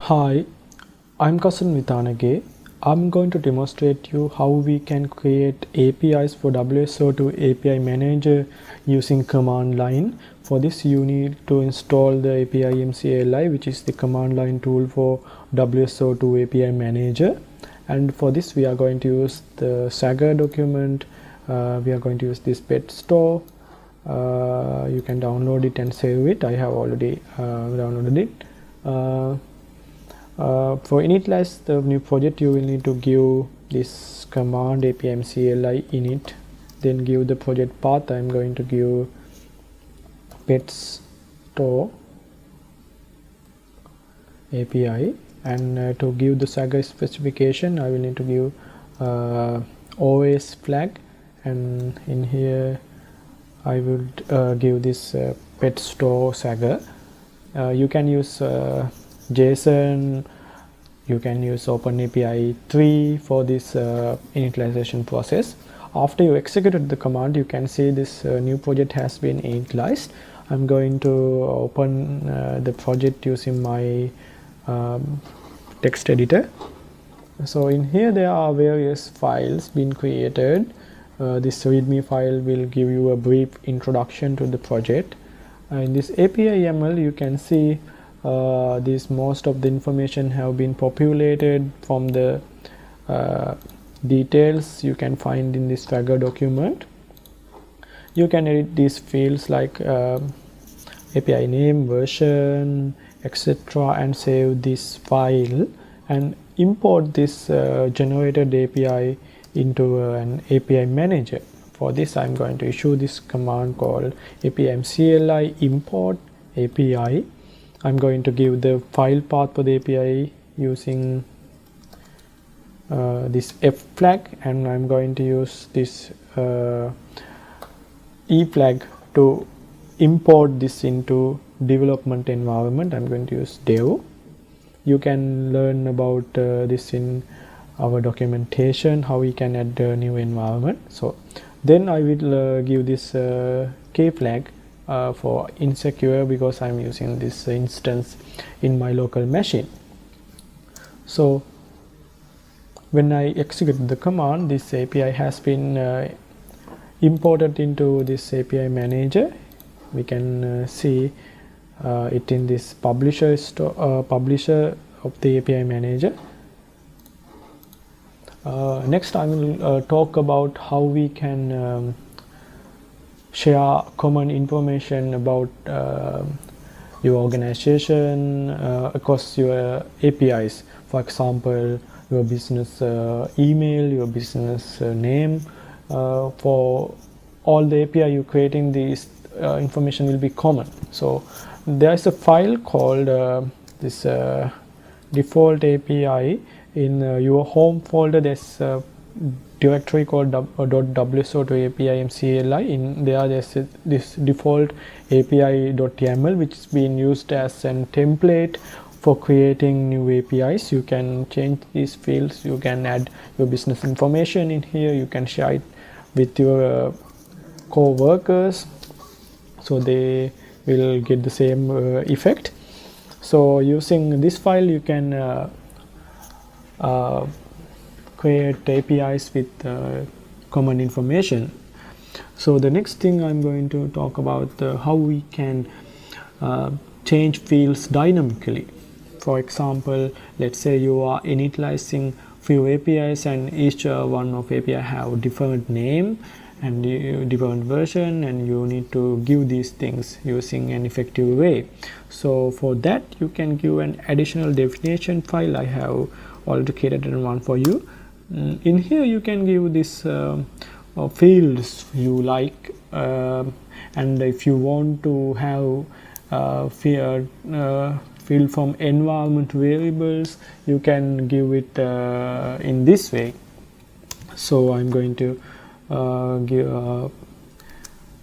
Hi, I'm Kasan Vitanage. I'm going to demonstrate you how we can create APIs for WSO2 API Manager using command line. For this you need to install the API CIAM, which is the command line tool for WSO2 API Manager. And for this we are going to use the Saga document. We are going to use this pet store. You can download it and save it. I have already downloaded it. For initialize the new project, you will need to give this command API init, then give the project path. I'm going to give pet store API, and to give the Saga specification I will need to give OS flag, and in here I will give this pet store Saga. You can use JSON, you can use OpenAPI 3 for this initialization process. After you executed the command, you can see this new project has been initialized. I'm going to open the project using my text editor. So in here there are various files being created. This readme file will give you a brief introduction to the project. In this API YAML you can see this most of the information have been populated from the details you can find in this Saga document. You can edit these fields like API name, version, etc., and save this file and import this generated API into an API manager. For this I'm going to issue this command called API import API. I'm going to give the file path for the API using this F flag, and I'm going to use this E flag to import this into development environment. I'm going to use dev. You can learn about this in our documentation, how we can add a new environment. So then I will give this K flag for insecure, because I'm using this instance in my local machine. So when I execute the command, this API has been imported into this API manager. We can see it in this publisher of the API manager. Next I will talk about how we can share common information about your organization across your APIs. For example, your business email, your business name. For all the API you're creating, this information will be common. So there is a file called this default API. In your home folder there's a directory called .wso2 API CLI. In there's this default API.yaml, which is being used as a template for creating new APIs. You can change these fields, you can add your business information in here, you can share it with your co-workers so they will get the same effect. So using this file you can create APIs with common information. So the next thing I'm going to talk about how we can change fields dynamically. For example, let's say you are initializing few APIs, and each one of API have different name and different version, and you need to give these things using an effective way. So for that you can give an additional definition file. I have already created one for you. In here you can give this fields you like, and if you want to have field from environment variables, you can give it in this way. So I'm going to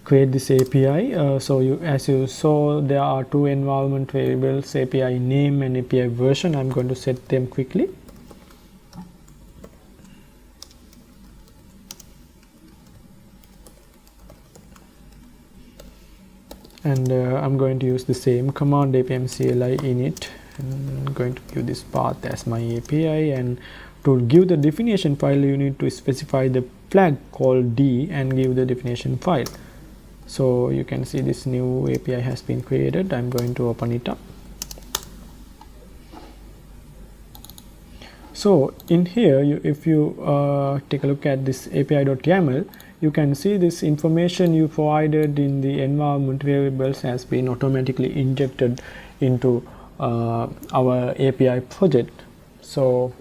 create this API. So as you saw, there are two environment variables, API name and API version. I'm going to set them quickly. And I'm going to use the same command API init I'm going to give this path as my API, and to give the definition file you need to specify the flag called D and give the definition file. So you can see this new API has been created. I'm going to open it up. So in here, if you take a look at this API.yaml, you can see this information you provided in the environment variables has been automatically injected into our API project. So,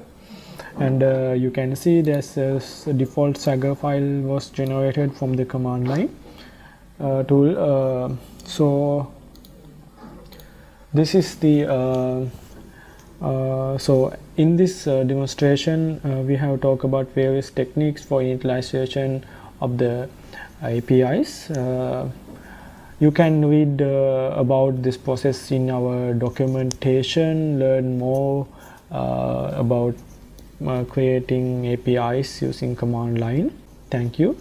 and you can see there's a default Swagger file was generated from the command line tool. So this is the so in this demonstration we have talked about various techniques for initialization of the APIs. You can read about this process in our documentation, learn more about creating APIs using command line. Thank you.